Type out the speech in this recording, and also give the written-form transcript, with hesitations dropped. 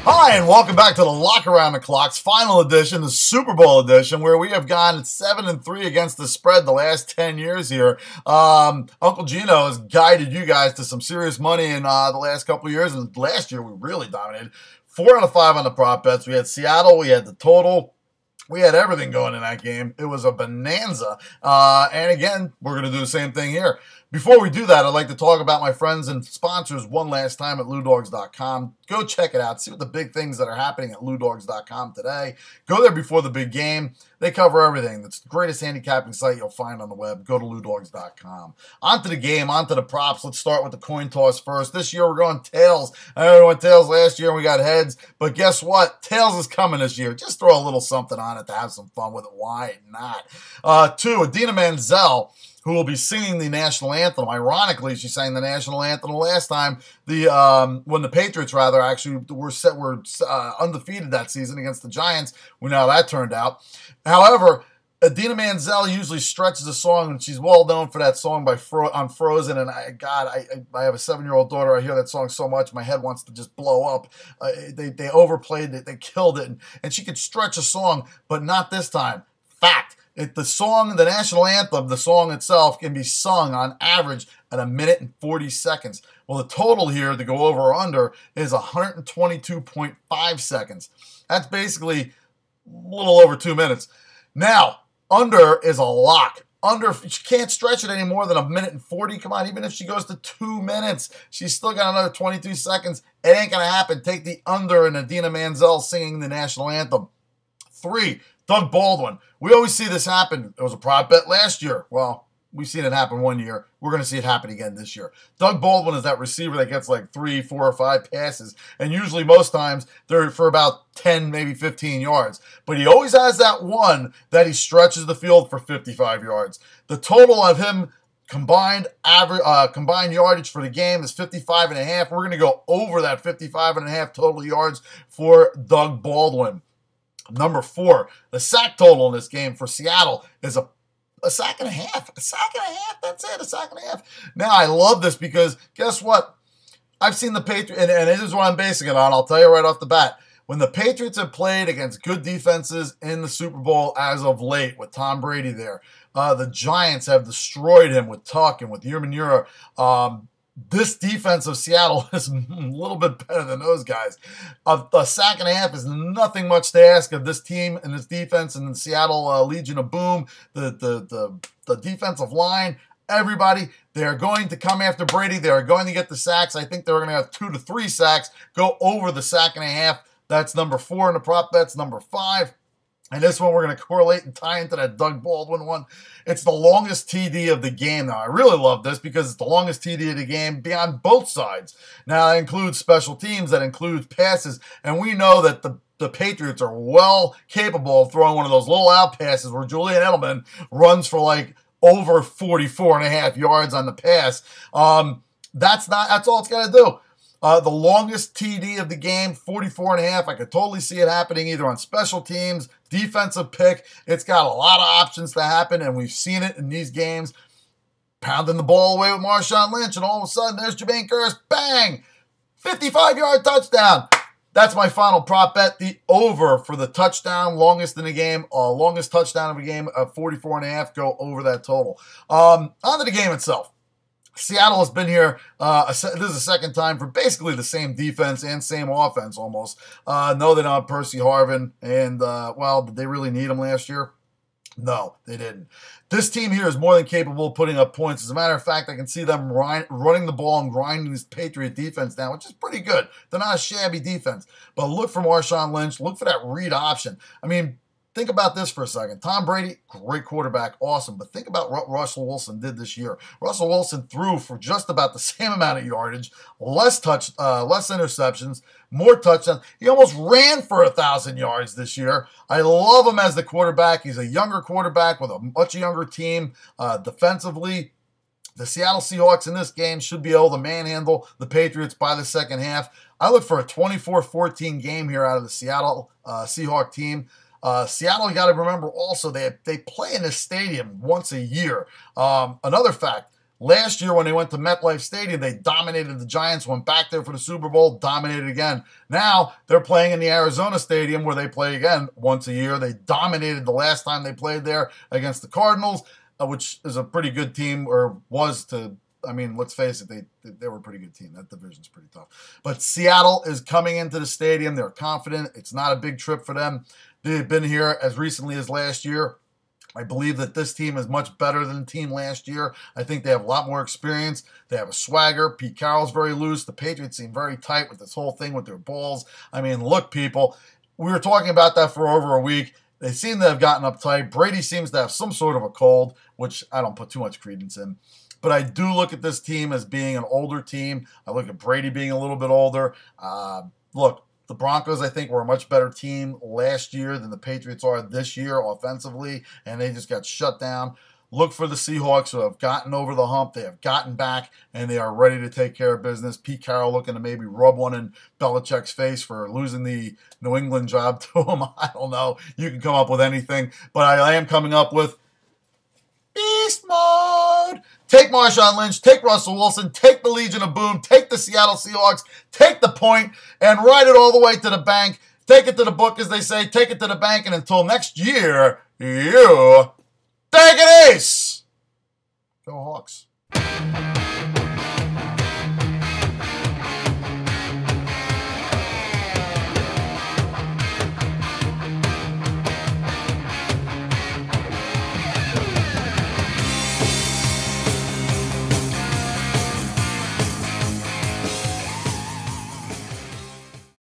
Hi, and welcome back to the Lock Around the Clock's final edition, the Super Bowl edition, where we have gone 7-3 against the spread the last 10 years here. Uncle Gino has guided you guys to some serious money in the last couple of years, and last year we really dominated. 4 out of 5 on the prop bets. We had Seattle, we had the total. We had everything going in that game. It was a bonanza. And again, we're going to do the same thing here. Before we do that, I'd like to talk about my friends and sponsors one last time at LouDogs.com. Go check it out. See what the big things that are happening at LouDogs.com today. Go there before the big game. They cover everything. It's the greatest handicapping site you'll find on the web. Go to LouDogs.com. On to the game, on to the props. Let's start with the coin toss first. This year we're going tails. I know we went tails last year and we got heads, but guess what? Tails is coming this year. Just throw a little something on it to have some fun with it. Why not? 2, Adina Menzel, who will be singing the national anthem. Ironically, she sang the national anthem the last time when the Patriots actually were undefeated that season against the Giants. We know how that turned out. However, Adina Menzel usually stretches a song, and she's well known for that song on Frozen. And I have a 7-year-old daughter. I hear that song so much, my head wants to just blow up. They overplayed it, they killed it, and she could stretch a song, but not this time. Fact. The national anthem, the song itself can be sung on average at 1 minute and 40 seconds. Well, the total here to go over or under is 122.5 seconds. That's basically a little over 2 minutes. Now, under is a lock. Under, she can't stretch it any more than 1 minute and 40. Come on, even if she goes to 2 minutes, she's still got another 22 seconds. It ain't going to happen. Take the under and Adina Menzel singing the national anthem. 3, Doug Baldwin. We always see this happen. It was a prop bet last year. Well, we've seen it happen one year. We're going to see it happen again this year. Doug Baldwin is that receiver that gets like 3, 4, or 5 passes, and usually most times they're for about 10, maybe 15 yards. But he always has that one that he stretches the field for 55 yards. The total of him combined yardage for the game is 55.5. We're going to go over that 55.5 total yards for Doug Baldwin. Number 4, the sack total in this game for Seattle is a sack and a half. A sack and a half. That's it, a sack and a half. Now, I love this because guess what? I've seen the Patriots, and this is what I'm basing it on. I'll tell you right off the bat. When the Patriots have played against good defenses in the Super Bowl as of late with Tom Brady there, the Giants have destroyed him with Tuck and with Yurmanura. This defense of Seattle is a little bit better than those guys. A sack and a half is nothing much to ask of this team and this defense and the Seattle Legion of Boom, the defensive line, everybody. They are going to come after Brady. They are going to get the sacks. I think they're going to have 2 to 3 sacks, go over the sack and a half. That's number 4 in the prop bets. Number 5. And this one we're going to correlate and tie into that Doug Baldwin one. It's the longest TD of the game. Now, I really love this because it's the longest TD of the game beyond both sides. Now, that includes special teams. That includes passes. And we know that the Patriots are well capable of throwing one of those little out passes where Julian Edelman runs for like over 44.5 yards on the pass. That's all it's got to do. The longest TD of the game, 44.5. I could totally see it happening either on special teams, defensive pick. It's got a lot of options to happen, and we've seen it in these games. Pounding the ball away with Marshawn Lynch, and all of a sudden, there's Jermaine Kearse. Bang! 55-yard touchdown. That's my final prop bet. The over for the touchdown, longest in the game, longest touchdown of the game, 44.5. Go over that total. On to the game itself. Seattle has been here, this is the second time for basically the same defense and same offense almost. No, they don't have Percy Harvin, and, well, did they really need him last year? No, they didn't. This team here is more than capable of putting up points. As a matter of fact, I can see them running the ball and grinding this Patriot defense down, which is pretty good. They're not a shabby defense. But look for Marshawn Lynch. Look for that read option. I mean, think about this for a second. Tom Brady, great quarterback, awesome. But think about what Russell Wilson did this year. Russell Wilson threw for just about the same amount of yardage, less interceptions, more touchdowns. He almost ran for 1,000 yards this year. I love him as the quarterback. He's a younger quarterback with a much younger team defensively. The Seattle Seahawks in this game should be able to manhandle the Patriots by the second half. I look for a 24-14 game here out of the Seattle Seahawk team. Seattle, you got to remember also, they play in this stadium once a year. Another fact, Last year when they went to MetLife Stadium, they dominated the Giants, went back there for the Super Bowl, dominated again. Now they're playing in the Arizona Stadium where they play again once a year. They dominated the last time they played there against the Cardinals, which is a pretty good team, or was to, I mean, let's face it, they were a pretty good team. That division's pretty tough. But Seattle is coming into the stadium. They're confident. It's not a big trip for them. They've been here as recently as last year. I believe that this team is much better than the team last year. I think they have a lot more experience. They have a swagger. Pete Carroll's very loose. The Patriots seem very tight with this whole thing with their balls. I mean, look, people, we were talking about that for over a week. They seem to have gotten uptight. Brady seems to have some sort of a cold, which I don't put too much credence in. But I do look at this team as being an older team. I look at Brady being a little bit older. Look, the Broncos, I think, were a much better team last year than the Patriots are this year offensively, and they just got shut down. Look for the Seahawks, who have gotten over the hump. They have gotten back, and they are ready to take care of business. Pete Carroll looking to maybe rub one in Belichick's face for losing the New England job to him. I don't know. You can come up with anything, but I am coming up with Beast Mode. Take Marshawn Lynch, take Russell Wilson, take the Legion of Boom, take the Seattle Seahawks, take the point, and ride it all the way to the bank. Take it to the book, as they say. Take it to the bank, and until next year, you take it ace. Go Hawks.